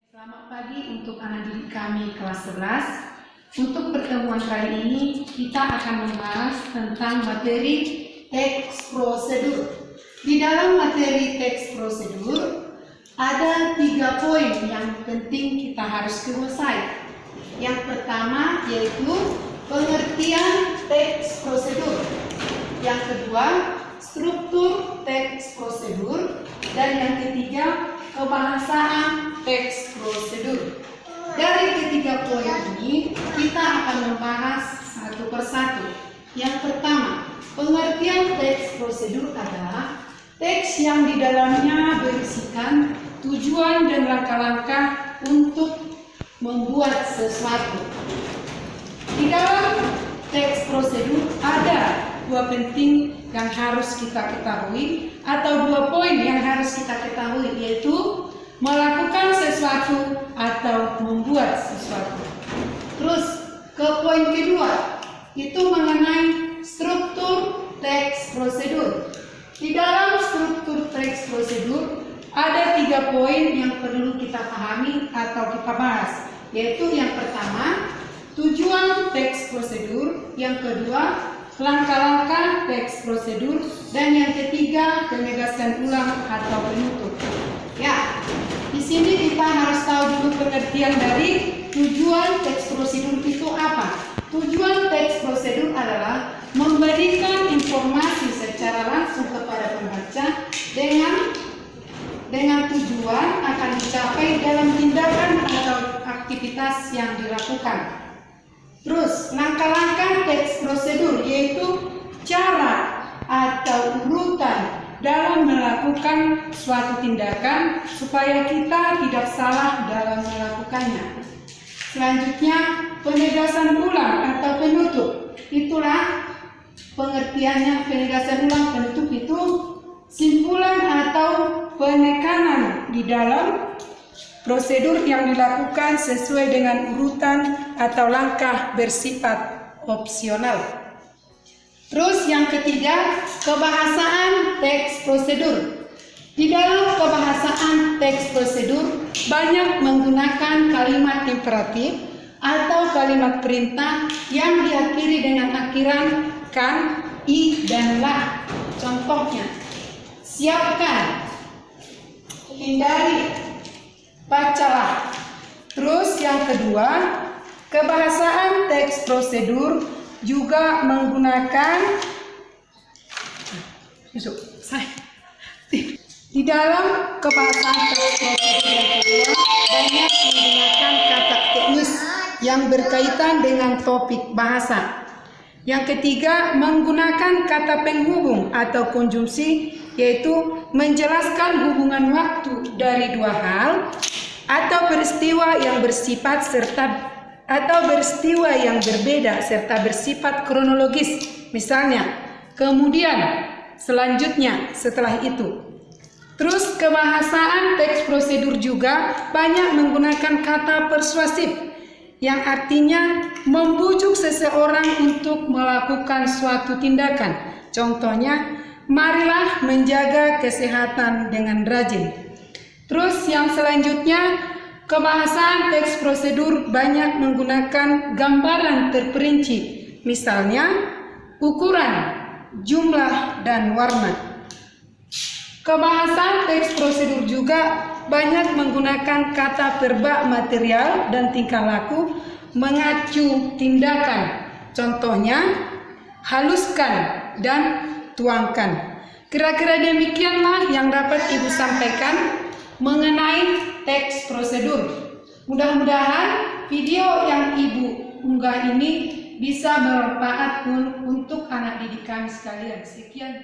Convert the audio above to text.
Selamat pagi untuk anak didik kami kelas 11. Untuk pertemuan kali ini kita akan membahas tentang materi teks prosedur. Di dalam materi teks prosedur ada 3 poin yang penting kita harus kuasai. Yang pertama yaitu pengertian teks prosedur. Yang kedua, struktur teks prosedur. Dan yang ketiga, kebahasaan teks prosedur. Dari ketiga poin ini kita akan membahas satu persatu. Yang pertama, pengertian teks prosedur adalah teks yang di dalamnya berisikan tujuan dan langkah-langkah untuk membuat sesuatu. Di dalam teks prosedur ada 2 penting yang harus kita ketahui atau 2 poin yang harus kita ketahui, yaitu melakukan sesuatu atau membuat sesuatu. Terus ke poin kedua, itu mengenai struktur teks prosedur. Di dalam struktur teks prosedur ada 3 poin yang perlu kita pahami atau kita bahas, yaitu yang pertama, tujuan teks prosedur, yang kedua, langkah-langkah teks prosedur, dan yang ketiga, penegasan ulang atau penutup. Ya, di sini kita harus tahu dulu pengertian dari tujuan teks prosedur itu apa. Tujuan teks prosedur adalah memberikan informasi secara langsung kepada pembaca dengan tujuan akan dicapai dalam tindakan atau aktivitas yang dilakukan. Terus, langkah-langkah teks prosedur yaitu cara atau urutan dalam melakukan suatu tindakan supaya kita tidak salah dalam melakukannya. Selanjutnya, penegasan ulang atau penutup. Itulah pengertiannya. Penegasan ulang penutup itu simpulan atau penekanan di dalam prosedur yang dilakukan sesuai dengan urutan atau langkah bersifat opsional. Terus yang ketiga, kebahasaan teks prosedur. Di dalam kebahasaan teks prosedur banyak menggunakan kalimat imperatif atau kalimat perintah yang diakhiri dengan akhiran kan, i, dan la. Contohnya, siapkan, hindari, bacalah. Terus yang kedua, kebahasaan teks prosedur juga menggunakan di dalam kebahasaan teks prosedur yang kedua banyak menggunakan kata teknis yang berkaitan dengan topik bahasa. Yang ketiga, menggunakan kata penghubung atau konjungsi, yaitu menjelaskan hubungan waktu dari 2 hal atau peristiwa yang bersifat atau peristiwa yang berbeda serta bersifat kronologis. Misalnya, kemudian, selanjutnya, setelah itu. Terus kebahasaan teks prosedur juga banyak menggunakan kata persuasif yang artinya membujuk seseorang untuk melakukan suatu tindakan. Contohnya, marilah menjaga kesehatan dengan rajin. Terus yang selanjutnya, kebahasaan teks prosedur banyak menggunakan gambaran terperinci. Misalnya, ukuran, jumlah, dan warna. Kebahasaan teks prosedur juga banyak menggunakan kata verba material dan tingkah laku mengacu tindakan. Contohnya, haluskan dan tuangkan. Kira-kira demikianlah yang dapat Ibu sampaikan mengenai teks prosedur. Mudah-mudahan video yang Ibu unggah ini bisa bermanfaat untuk anak didik kami sekalian. Sekian.